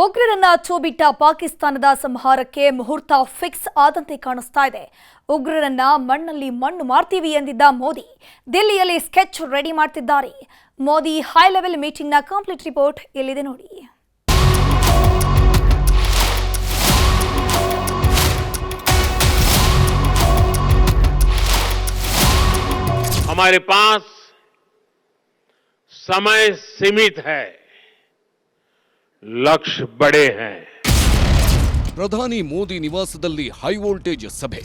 ಉಗ್ರರನ್ನ ಚೋಬಿಟ್ಟ ಪಾಕಿಸ್ತಾನದ ಸಂಹಾರಕ್ಕೆ ಮುಹೂರ್ತ ಫಿಕ್ಸ್ ಆದಂತೆ ಕಾಣಿಸ್ತಾ ಇದೆ. ಉಗ್ರರನ್ನ ಮಣ್ಣಲ್ಲಿ ಮಣ್ಣು ಮಾಡ್ತೀವಿ ಎಂದಿದ್ದ ಮೋದಿ ದಿಲ್ಲಿಯಲ್ಲಿ ಸ್ಕೆಚ್ ರೆಡಿ ಮಾಡ್ತಿದ್ದಾರೆ. ಮೋದಿ ಹೈ ಲೆವೆಲ್ ಮೀಟಿಂಗ್ನ ಕಂಪ್ಲೀಟ್ ರಿಪೋರ್ಟ್ ಇಲ್ಲಿದೆ ನೋಡಿ. हमारे पास समय सीमित है, लक्ष्य बड़े हैं. ಪ್ರಧಾನಿ ಮೋದಿ ನಿವಾಸದಲ್ಲಿ ಹೈ ವೋಲ್ಟೇಜ್ ಸಭೆ.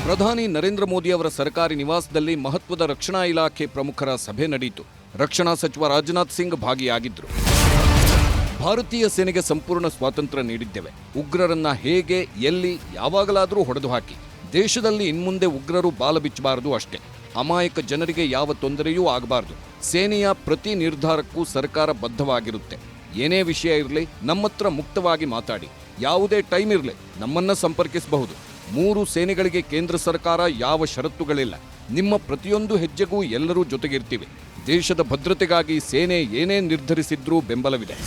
ಪ್ರಧಾನಿ ನರೇಂದ್ರ ಮೋದಿ ಅವರ ಸರ್ಕಾರಿ ನಿವಾಸದಲ್ಲಿ ಮಹತ್ವದ ರಕ್ಷಣಾ ಇಲಾಖೆ ಪ್ರಮುಖರ ಸಭೆ ನಡೆಯಿತು. ರಕ್ಷಣಾ ಸಚಿವ ರಾಜನಾಥ್ ಸಿಂಗ್ ಭಾಗಿಯಾಗಿದ್ದರು. ಭಾರತೀಯ ಸೇನೆಗೆ ಸಂಪೂರ್ಣ ಸ್ವಾತಂತ್ರ್ಯ ನೀಡಿದ್ದೇವೆ. ಉಗ್ರರನ್ನ ಹೇಗೆ, ಎಲ್ಲಿ, ಯಾವಾಗಲಾದರೂ ಹೊಡೆದು ಹಾಕಿ. ದೇಶದಲ್ಲಿ ಇನ್ಮುಂದೆ ಉಗ್ರರು ಬಾಲ ಬಿಚ್ಚಬಾರದು ಅಷ್ಟೇ. ಅಮಾಯಕ ಜನರಿಗೆ ಯಾವ ತೊಂದರೆಯೂ ಆಗಬಾರದು. ಸೇನೆಯ ಪ್ರತಿ ನಿರ್ಧಾರಕ್ಕೂ ಸರ್ಕಾರ ಬದ್ಧವಾಗಿರುತ್ತೆ. ಏನೇ ವಿಷಯ ಇರಲಿ ನಮ್ಮತ್ರ ಮುಕ್ತವಾಗಿ ಮಾತಾಡಿ. ಯಾವುದೇ ಟೈಮ್ ಇರಲಿ ನಮ್ಮನ್ನ ಸಂಪರ್ಕಿಸಬಹುದು. 3 ಸೇನೆಗಳಿಗೆ ಕೇಂದ್ರ ಸರ್ಕಾರ ಯಾವ ಷರತ್ತುಗಳಿಲ್ಲ. ನಿಮ್ಮ ಪ್ರತಿಯೊಂದು ಹೆಜ್ಜೆಗೂ ಎಲ್ಲರೂ ಜೊತೆಗಿರ್ತೀವಿ. ದೇಶದ ಭದ್ರತೆಗಾಗಿ ಸೇನೆ ಏನೇ ನಿರ್ಧರಿಸಿದ್ರೂ ಬೆಂಬಲವಿದೆ.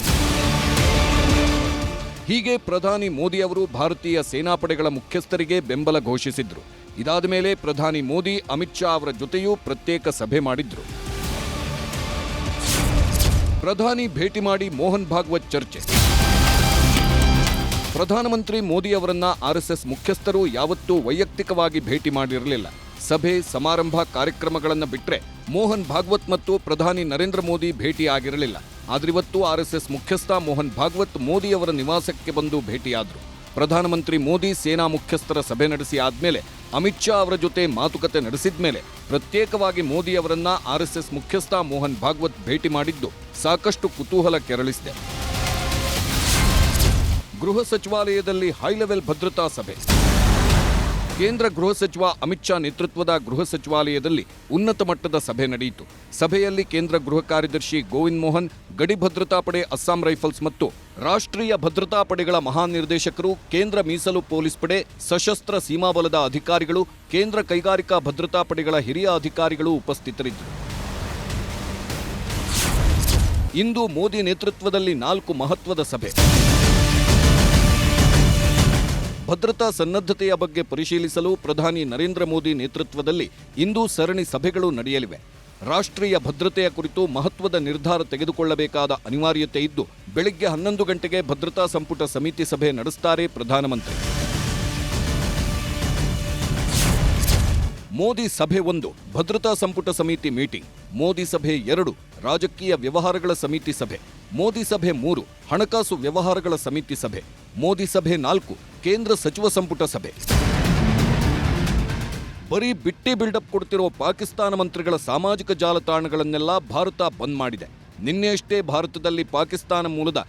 ಹೀಗೆ ಪ್ರಧಾನಿ ಮೋದಿ ಅವರು ಭಾರತೀಯ ಸೇನಾಪಡೆಗಳ ಮುಖ್ಯಸ್ಥರಿಗೆ ಬೆಂಬಲ ಘೋಷಿಸಿದ್ರು. ಇದಾದ ಮೇಲೆ ಪ್ರಧಾನಿ ಮೋದಿ ಅಮಿತ್ ಶಾ ಅವರ ಜೊತೆಯೂ ಪ್ರತ್ಯೇಕ ಸಭೆ ಮಾಡಿದ್ರು. ಪ್ರಧಾನಿ ಭೇಟಿ ಮಾಡಿ ಮೋಹನ್ ಭಾಗವತ್ ಚರ್ಚೆ. ಪ್ರಧಾನಮಂತ್ರಿ ಮೋದಿ ಅವರನ್ನ ಆರ್ಎಸ್ಎಸ್ ಮುಖ್ಯಸ್ಥರು ಯಾವತ್ತೂ ವೈಯಕ್ತಿಕವಾಗಿ ಭೇಟಿ ಮಾಡಿರಲಿಲ್ಲ. ಸಭೆ ಸಮಾರಂಭ ಕಾರ್ಯಕ್ರಮಗಳನ್ನು ಬಿಟ್ಟರೆ ಮೋಹನ್ ಭಾಗವತ್ ಮತ್ತು ಪ್ರಧಾನಿ ನರೇಂದ್ರ ಮೋದಿ ಭೇಟಿ ಆಗಿರಲಿಲ್ಲ. ಆದ್ರಿವತ್ತು ಆರ್ಎಸ್ಎಸ್ ಮುಖ್ಯಸ್ಥ ಮೋಹನ್ ಭಾಗವತ್ ಮೋದಿ ಅವರ ನಿವಾಸಕ್ಕೆ ಬಂದು ಭೇಟಿಯಾದರು. ಪ್ರಧಾನಮಂತ್ರಿ ಮೋದಿ ಸೇನಾ ಮುಖ್ಯಸ್ಥರ ಸಭೆ ನಡೆಸಿ ಆದ್ಮೇಲೆ ಅಮಿತ್ ಶಾ ಅವರ ಜೊತೆ ಮಾತುಕತೆ ನಡೆಸಿದ ಮೇಲೆ ಪ್ರತ್ಯೇಕವಾಗಿ ಮೋದಿ ಅವರನ್ನ ಆರ್ಎಸ್ಎಸ್ ಮುಖ್ಯಸ್ಥ ಮೋಹನ್ ಭಾಗವತ್ ಭೇಟಿ ಮಾಡಿದ್ದು ಸಾಕಷ್ಟು ಕುತೂಹಲ ಕೆರಳಿಸಿದೆ. ಗೃಹ ಸಚಿವಾಲಯದಲ್ಲಿ ಹೈ ಲೆವೆಲ್ ಭದ್ರತಾ ಸಭೆ. ಕೇಂದ್ರ ಗೃಹ ಸಚಿವ ಅಮಿತ್ ಶಾ ನೇತೃತ್ವದ ಗೃಹ ಸಚಿವಾಲಯದಲ್ಲಿ ಉನ್ನತ ಮಟ್ಟದ ಸಭೆ ನಡೆಯಿತು. ಸಭೆಯಲ್ಲಿ ಕೇಂದ್ರ ಗೃಹ ಕಾರ್ಯದರ್ಶಿ ಗೋವಿಂದ್ ಮೋಹನ್, ಗಡಿ ಭದ್ರತಾ ಪಡೆ, ಅಸ್ಸಾಂ ರೈಫಲ್ಸ್ ಮತ್ತು ರಾಷ್ಟ್ರೀಯ ಭದ್ರತಾ ಪಡೆಗಳ ಮಹಾನಿರ್ದೇಶಕರು, ಕೇಂದ್ರ ಮೀಸಲು ಪೊಲೀಸ್ ಪಡೆ, ಸಶಸ್ತ್ರ ಸೀಮಾಬಲದ ಅಧಿಕಾರಿಗಳು, ಕೇಂದ್ರ ಕೈಗಾರಿಕಾ ಭದ್ರತಾ ಪಡೆಗಳ ಹಿರಿಯ ಅಧಿಕಾರಿಗಳು ಉಪಸ್ಥಿತರಿದ್ದರು. ಇಂದು ಮೋದಿ ನೇತೃತ್ವದಲ್ಲಿ 4 ಮಹತ್ವದ ಸಭೆ. ಭದ್ರತಾ ಸನ್ನದ್ಧತೆಯ ಬಗ್ಗೆ ಪರಿಶೀಲಿಸಲು ಪ್ರಧಾನಿ ನರೇಂದ್ರ ಮೋದಿ ನೇತೃತ್ವದಲ್ಲಿ ಇಂದು ಸರಣಿ ಸಭೆಗಳು ನಡೆಯಲಿವೆ. ರಾಷ್ಟ್ರೀಯ ಭದ್ರತೆಯ ಕುರಿತು ಮಹತ್ವದ ನಿರ್ಧಾರ ತೆಗೆದುಕೊಳ್ಳಬೇಕಾದ ಅನಿವಾರ್ಯತೆ ಇದ್ದು ಬೆಳಿಗ್ಗೆ 11 ಗಂಟೆಗೆ ಭದ್ರತಾ ಸಂಪುಟ ಸಮಿತಿ ಸಭೆ ನಡೆಸುತ್ತಾರೆ ಪ್ರಧಾನಮಂತ್ರಿ. ಮೋದಿ ಸಭೆ 1 ಭದ್ರತಾ ಸಂಪುಟ ಸಮಿತಿ ಮೀಟಿಂಗ್. ಮೋದಿ ಸಭೆ 2 ರಾಜಕೀಯ ವ್ಯವಹಾರಗಳ ಸಮಿತಿ ಸಭೆ. ಮೋದಿ ಸಭೆ 3 ಹಣಕಾಸು ವ್ಯವಹಾರಗಳ ಸಮಿತಿ ಸಭೆ. ಮೋದಿ ಸಭೆ 4 ಕೇಂದ್ರ ಸಚಿವ ಸಂಪುಟ ಸಭೆ. ಬರೀ ಬಿಟ್ಟಿ ಬಿಲ್ಡಪ್ ಕೊಡ್ತಿರೋ ಪಾಕಿಸ್ತಾನ ಮಂತ್ರಿಗಳ ಸಾಮಾಜಿಕ ಜಾಲತಾಣಗಳನ್ನೆಲ್ಲ ಭಾರತ ಬಂದ್ ಮಾಡಿದೆ. ನಿನ್ನೆಯಷ್ಟೇ ಭಾರತದಲ್ಲಿ ಪಾಕಿಸ್ತಾನ ಮೂಲದ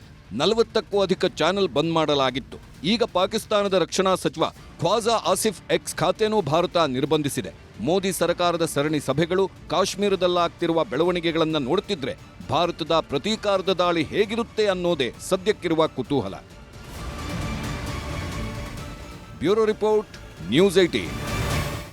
40ಕ್ಕೂ ಅಧಿಕ ಚಾನೆಲ್ ಬಂದ್ ಮಾಡಲಾಗಿತ್ತು. ಈಗ ಪಾಕಿಸ್ತಾನದ ರಕ್ಷಣಾ ಸಚಿವ ಖ್ವಾಜಾ ಆಸಿಫ್ ಎಕ್ಸ್ ಖಾತೆನೂ ಭಾರತ ನಿರ್ಬಂಧಿಸಿದೆ. ಮೋದಿ ಸರ್ಕಾರದ ಸರಣಿ ಸಭೆಗಳು, ಕಾಶ್ಮೀರದಲ್ಲಾಗ್ತಿರುವ ಬೆಳವಣಿಗೆಗಳನ್ನು ನೋಡುತ್ತಿದ್ರೆ ಭಾರತದ ಪ್ರತೀಕಾರದ ದಾಳಿ ಹೇಗಿರುತ್ತೆ ಅನ್ನೋದೇ ಸದ್ಯಕ್ಕಿರುವ ಕುತೂಹಲ. Bureau report, news 18.